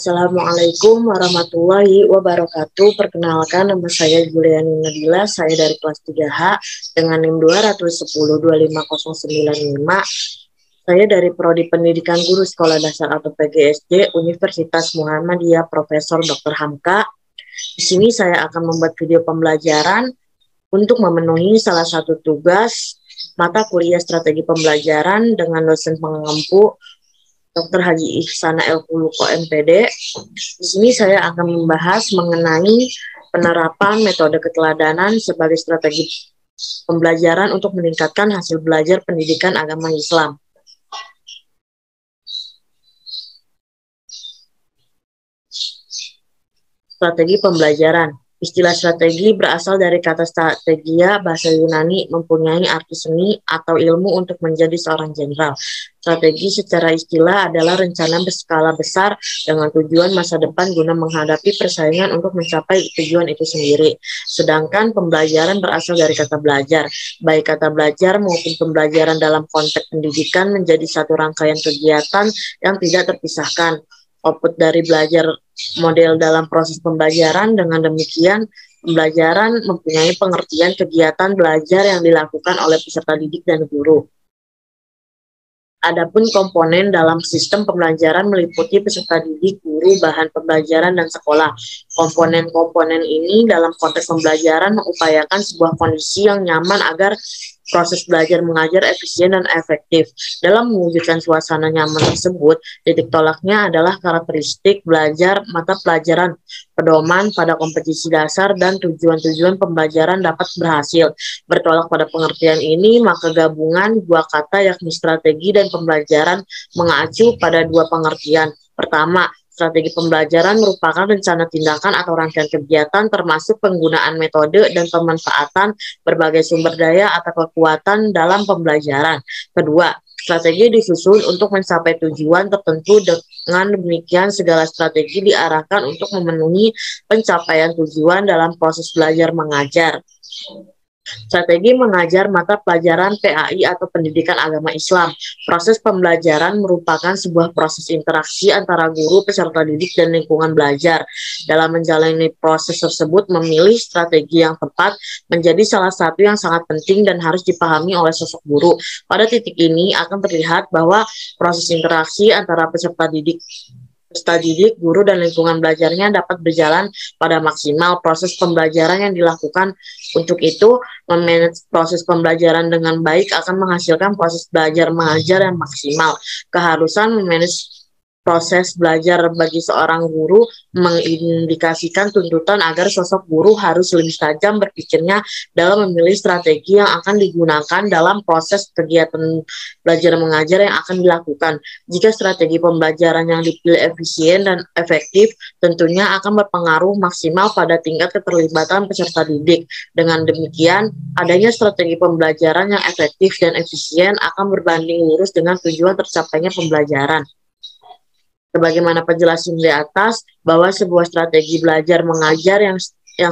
Assalamualaikum warahmatullahi wabarakatuh. Perkenalkan, nama saya Juliani Nadila, saya dari kelas 3H dengan NIM 210 25095. Saya dari Prodi Pendidikan Guru Sekolah Dasar atau PGSD Universitas Muhammadiyah Profesor Dr. Hamka. Di sini saya akan membuat video pembelajaran untuk memenuhi salah satu tugas mata kuliah strategi pembelajaran dengan dosen pengampu Dr. Haji Ihsana El Kuluko MPD. Di sini saya akan membahas mengenai penerapan metode keteladanan sebagai strategi pembelajaran untuk meningkatkan hasil belajar pendidikan agama Islam. Strategi pembelajaran. Istilah strategi berasal dari kata strategia bahasa Yunani, mempunyai arti seni atau ilmu untuk menjadi seorang jenderal. Strategi secara istilah adalah rencana berskala besar dengan tujuan masa depan guna menghadapi persaingan untuk mencapai tujuan itu sendiri. Sedangkan pembelajaran berasal dari kata belajar. Baik kata belajar maupun pembelajaran dalam konteks pendidikan menjadi satu rangkaian kegiatan yang tidak terpisahkan. Output dari belajar model dalam proses pembelajaran. Dengan demikian, pembelajaran mempunyai pengertian kegiatan belajar yang dilakukan oleh peserta didik dan guru. Adapun komponen dalam sistem pembelajaran meliputi peserta didik, guru, bahan pembelajaran, dan sekolah. Komponen-komponen ini dalam konteks pembelajaran mengupayakan sebuah kondisi yang nyaman agar proses belajar mengajar efisien dan efektif. Dalam mewujudkan suasana nyaman tersebut, titik tolaknya adalah karakteristik belajar mata pelajaran, pedoman pada kompetisi dasar, dan tujuan-tujuan pembelajaran dapat berhasil. Bertolak pada pengertian ini, maka gabungan dua kata yakni strategi dan pembelajaran mengacu pada dua pengertian. Pertama, strategi pembelajaran merupakan rencana tindakan atau rangkaian kegiatan termasuk penggunaan metode dan pemanfaatan berbagai sumber daya atau kekuatan dalam pembelajaran. Kedua, strategi disusun untuk mencapai tujuan tertentu. Dengan demikian, segala strategi diarahkan untuk memenuhi pencapaian tujuan dalam proses belajar mengajar. Strategi mengajar mata pelajaran PAI atau Pendidikan Agama Islam. Proses pembelajaran merupakan sebuah proses interaksi antara guru, peserta didik, dan lingkungan belajar. Dalam menjalani proses tersebut, memilih strategi yang tepat menjadi salah satu yang sangat penting dan harus dipahami oleh sosok guru. Pada titik ini akan terlihat bahwa proses interaksi antara peserta didik, guru, dan lingkungan belajarnya dapat berjalan pada maksimal. Proses pembelajaran yang dilakukan untuk itu, memanage proses pembelajaran dengan baik akan menghasilkan proses belajar mengajar yang maksimal. Keharusan memanage proses belajar bagi seorang guru mengindikasikan tuntutan agar sosok guru harus lebih tajam berpikirnya dalam memilih strategi yang akan digunakan dalam proses kegiatan belajar mengajar yang akan dilakukan. Jika strategi pembelajaran yang dipilih efisien dan efektif, tentunya akan berpengaruh maksimal pada tingkat keterlibatan peserta didik. Dengan demikian, adanya strategi pembelajaran yang efektif dan efisien akan berbanding lurus dengan tujuan tercapainya pembelajaran. Sebagaimana penjelasan di atas, bahwa sebuah strategi belajar mengajar yang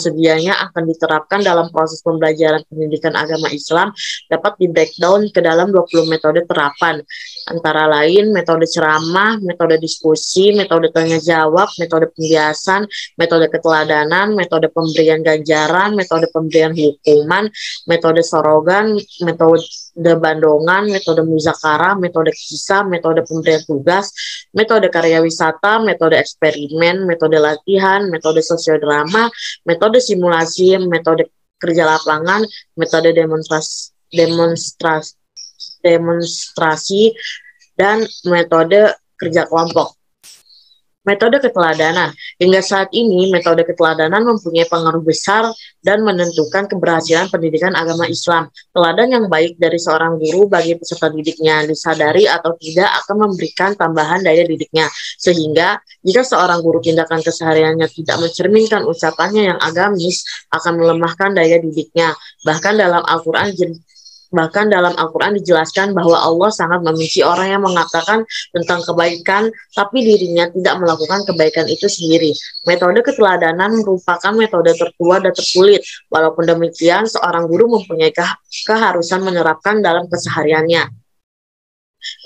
sedianya akan diterapkan dalam proses pembelajaran pendidikan agama Islam dapat di-breakdown ke dalam 20 metode terapan, antara lain metode ceramah, metode diskusi, metode tanya jawab, metode pembiasan, metode keteladanan, metode pemberian ganjaran, metode pemberian hukuman, metode sorogan, metode bandongan, metode muzakarah, metode kisah, metode pemberian tugas, metode karya wisata, metode eksperimen, metode latihan, metode sosiodrama, metode simulasi, metode kerja lapangan, metode demonstrasi, dan metode kerja kelompok. Metode keteladanan. Hingga saat ini, metode keteladanan mempunyai pengaruh besar dan menentukan keberhasilan pendidikan agama Islam. Teladan yang baik dari seorang guru bagi peserta didiknya, disadari atau tidak, akan memberikan tambahan daya didiknya. Sehingga, jika seorang guru tindakan kesehariannya tidak mencerminkan ucapannya yang agamis, akan melemahkan daya didiknya. Bahkan dalam Al-Quran dijelaskan bahwa Allah sangat membenci orang yang mengatakan tentang kebaikan, tapi dirinya tidak melakukan kebaikan itu sendiri. Metode keteladanan merupakan metode tertua dan tersulit. Walaupun demikian, seorang guru mempunyai keharusan menerapkan dalam kesehariannya.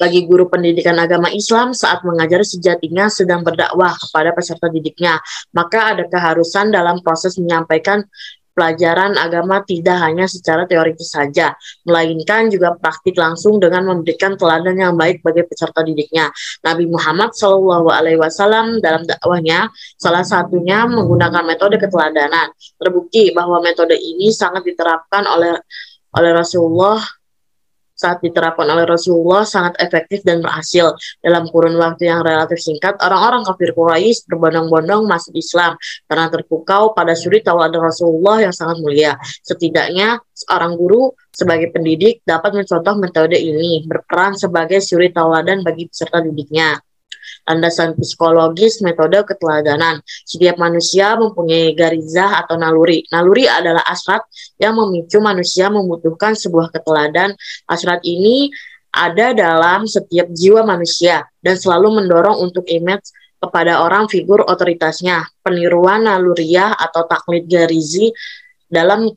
Bagi guru pendidikan agama Islam saat mengajar sejatinya sedang berdakwah kepada peserta didiknya, maka ada keharusan dalam proses menyampaikan pelajaran agama tidak hanya secara teoritis saja, melainkan juga praktik langsung dengan memberikan teladan yang baik bagi peserta didiknya. Nabi Muhammad SAW dalam dakwahnya salah satunya menggunakan metode keteladanan. Terbukti bahwa metode ini sangat diterapkan oleh Rasulullah sangat efektif dan berhasil. Dalam kurun waktu yang relatif singkat, orang-orang kafir Quraisy berbondong-bondong masuk Islam karena terpukau pada suri tauladan Rasulullah yang sangat mulia. Setidaknya, seorang guru sebagai pendidik dapat mencontoh metode ini, berperan sebagai suri tauladan bagi peserta didiknya. Landasan psikologis metode keteladanan. Setiap manusia mempunyai garizah atau naluri. Naluri adalah hasrat yang memicu manusia membutuhkan sebuah keteladan. Hasrat ini ada dalam setiap jiwa manusia dan selalu mendorong untuk image kepada orang figur otoritasnya. Peniruan naluriah atau taklid garizi dalam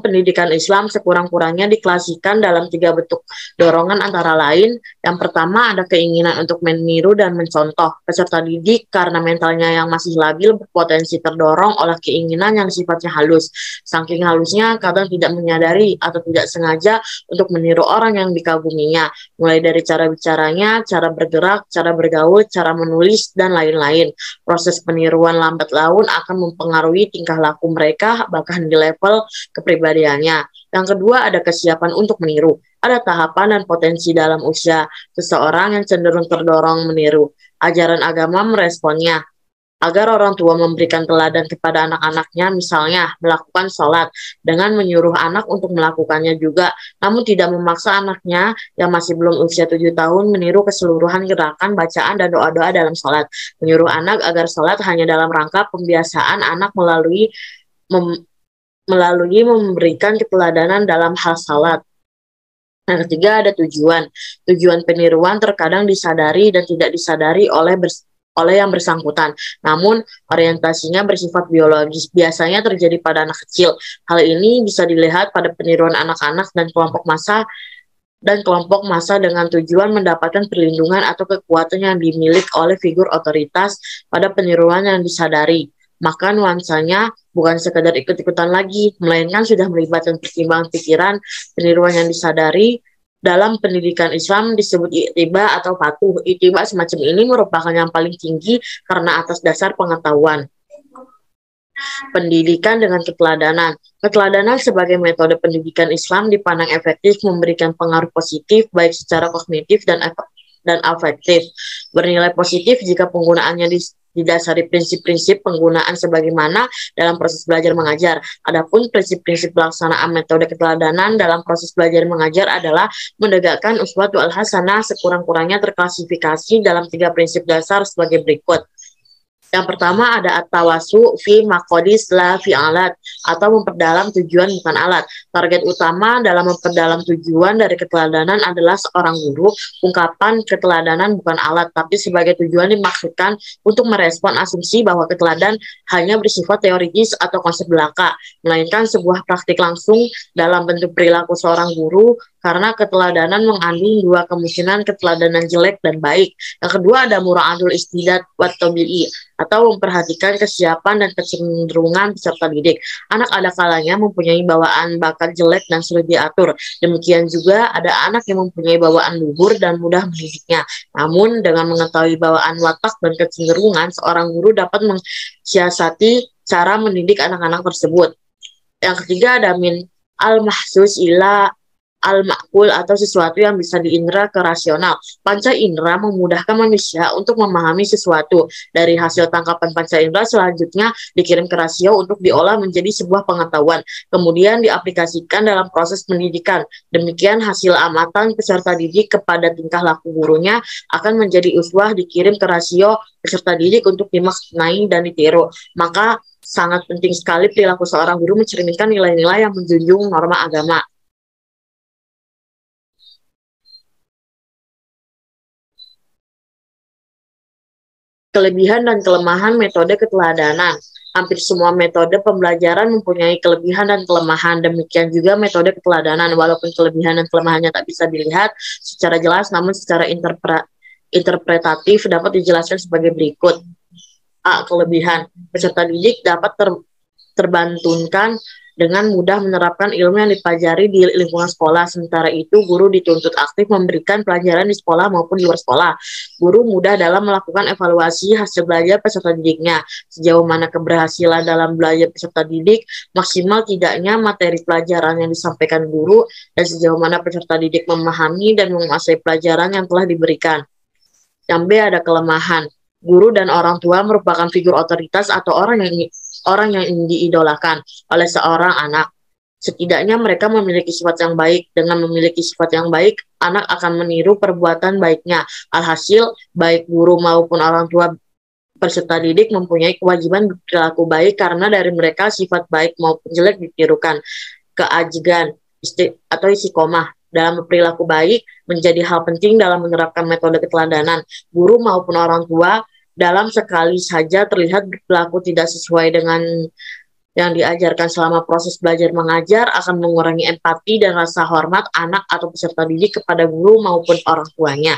pendidikan Islam sekurang-kurangnya diklasikan dalam 3 bentuk dorongan antara lain. Yang pertama ada keinginan untuk meniru dan mencontoh. Peserta didik karena mentalnya yang masih labil berpotensi terdorong oleh keinginan yang sifatnya halus. Saking halusnya kadang tidak menyadari atau tidak sengaja untuk meniru orang yang dikaguminya. Mulai dari cara bicaranya, cara bergerak, cara bergaul, cara menulis, dan lain-lain. Proses peniruan lambat laun akan mempengaruhi tingkah laku mereka bahkan di level kepribadiannya. Yang kedua ada kesiapan untuk meniru. Ada tahapan dan potensi dalam usia seseorang yang cenderung terdorong meniru. Ajaran agama meresponnya agar orang tua memberikan teladan kepada anak-anaknya, misalnya melakukan sholat dengan menyuruh anak untuk melakukannya juga, namun tidak memaksa anaknya yang masih belum usia 7 tahun meniru keseluruhan gerakan, bacaan, dan doa-doa dalam sholat. Menyuruh anak agar sholat hanya dalam rangka pembiasaan anak melalui memberikan keteladanan dalam hal salat. Yang ketiga ada tujuan. Tujuan peniruan terkadang disadari dan tidak disadari oleh yang bersangkutan. Namun, orientasinya bersifat biologis, biasanya terjadi pada anak kecil. Hal ini bisa dilihat pada peniruan anak-anak dan kelompok massa dengan tujuan mendapatkan perlindungan atau kekuatan yang dimiliki oleh figur otoritas pada peniruan yang disadari. Maka nuansanya bukan sekedar ikut-ikutan lagi, melainkan sudah melibatkan pertimbangan pikiran. Peniruan yang disadari dalam pendidikan Islam disebut i'tiba atau patuh. I'tiba semacam ini merupakan yang paling tinggi karena atas dasar pengetahuan. Pendidikan dengan keteladanan. Keteladanan sebagai metode pendidikan Islam dipandang efektif, memberikan pengaruh positif baik secara kognitif dan afektif. Bernilai positif jika penggunaannya didasari prinsip-prinsip penggunaan sebagaimana dalam proses belajar mengajar. Adapun prinsip-prinsip pelaksanaan metode keteladanan dalam proses belajar mengajar adalah menegakkan uswatun al-hasanah sekurang-kurangnya terklasifikasi dalam 3 prinsip dasar sebagai berikut. Yang pertama ada at-tawasu fi maqadis la fi alat, atau memperdalam tujuan bukan alat. Target utama dalam memperdalam tujuan dari keteladanan adalah seorang guru. Ungkapan keteladanan bukan alat, tapi sebagai tujuan dimaksudkan untuk merespon asumsi bahwa keteladan hanya bersifat teoritis atau konsep belaka, melainkan sebuah praktik langsung dalam bentuk perilaku seorang guru, karena keteladanan mengandung 2 kemungkinan keteladanan jelek dan baik. Yang kedua ada mura'atul istidad wa tabi'i, atau memperhatikan kesiapan dan kecenderungan peserta didik. Anak ada kalanya mempunyai bawaan bakat jelek dan sulit diatur. Demikian juga ada anak yang mempunyai bawaan luhur dan mudah mendidiknya. Namun dengan mengetahui bawaan watak dan kecenderungan, seorang guru dapat mensiasati cara mendidik anak-anak tersebut. Yang ketiga ada min al-mahsus ila al-ma'kul, atau sesuatu yang bisa diindra ke rasional. Panca indera memudahkan manusia untuk memahami sesuatu. Dari hasil tangkapan panca indera selanjutnya dikirim ke rasio untuk diolah menjadi sebuah pengetahuan, kemudian diaplikasikan dalam proses pendidikan. Demikian hasil amatan peserta didik kepada tingkah laku gurunya akan menjadi uswah dikirim ke rasio peserta didik untuk dimaknai dan ditiru. Maka sangat penting sekali perilaku seorang guru mencerminkan nilai-nilai yang menjunjung norma agama. Kelebihan dan kelemahan metode keteladanan. Hampir semua metode pembelajaran mempunyai kelebihan dan kelemahan. Demikian juga metode keteladanan, walaupun kelebihan dan kelemahannya tak bisa dilihat secara jelas, namun secara interpretatif dapat dijelaskan sebagai berikut. A. Kelebihan. Peserta didik dapat terbantukan dengan mudah menerapkan ilmu yang dipelajari di lingkungan sekolah. Sementara itu, guru dituntut aktif memberikan pelajaran di sekolah maupun di luar sekolah. Guru mudah dalam melakukan evaluasi hasil belajar peserta didiknya, sejauh mana keberhasilan dalam belajar peserta didik, maksimal tidaknya materi pelajaran yang disampaikan guru, dan sejauh mana peserta didik memahami dan menguasai pelajaran yang telah diberikan. Yang B, ada kelemahan. Guru dan orang tua merupakan figur otoritas atau orang yang diidolakan oleh seorang anak. Setidaknya mereka memiliki sifat yang baik. Dengan memiliki sifat yang baik, anak akan meniru perbuatan baiknya. Alhasil, baik guru maupun orang tua peserta didik mempunyai kewajiban berperilaku baik karena dari mereka sifat baik maupun jelek ditirukan. Keajigan atau istiqomah dalam perilaku baik menjadi hal penting dalam menerapkan metode keteladanan. Guru maupun orang tua dalam sekali saja terlihat berperilaku tidak sesuai dengan yang diajarkan selama proses belajar mengajar akan mengurangi empati dan rasa hormat anak atau peserta didik kepada guru maupun orang tuanya.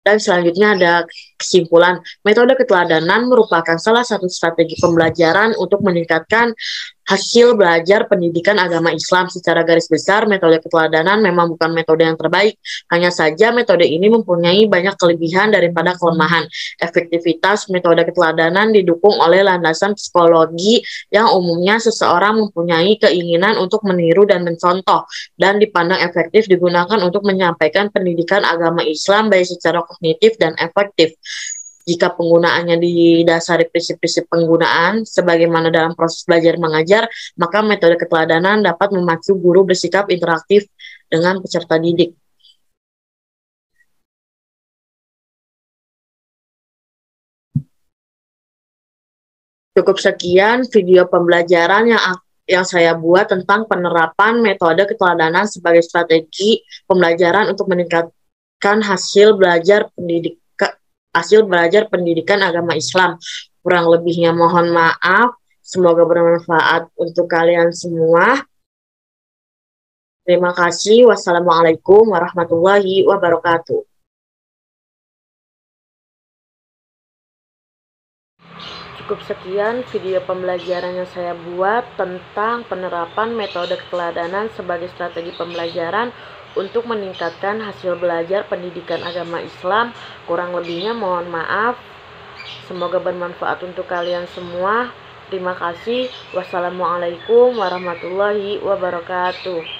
Dan selanjutnya ada kesimpulan, metode keteladanan merupakan salah satu strategi pembelajaran untuk meningkatkan hasil belajar pendidikan agama Islam. Secara garis besar, metode keteladanan memang bukan metode yang terbaik. Hanya saja metode ini mempunyai banyak kelebihan daripada kelemahan. Efektivitas metode keteladanan didukung oleh landasan psikologi yang umumnya seseorang mempunyai keinginan untuk meniru dan mencontoh, dan dipandang efektif digunakan untuk menyampaikan pendidikan agama Islam baik secara kognitif dan efektif. Jika penggunaannya didasari prinsip-prinsip penggunaan sebagaimana dalam proses belajar mengajar, maka metode keteladanan dapat memacu guru bersikap interaktif dengan peserta didik. Cukup sekian video pembelajaran yang saya buat tentang penerapan metode keteladanan sebagai strategi pembelajaran untuk meningkatkan hasil belajar pendidikan agama Islam. Kurang lebihnya mohon maaf. Semoga bermanfaat untuk kalian semua. Terima kasih. Wassalamualaikum warahmatullahi wabarakatuh. Cukup sekian video pembelajaran yang saya buat tentang penerapan metode keteladanan sebagai strategi pembelajaran untuk meningkatkan hasil belajar pendidikan agama Islam. Kurang lebihnya mohon maaf. Semoga bermanfaat untuk kalian semua. Terima kasih. Wassalamualaikum warahmatullahi wabarakatuh.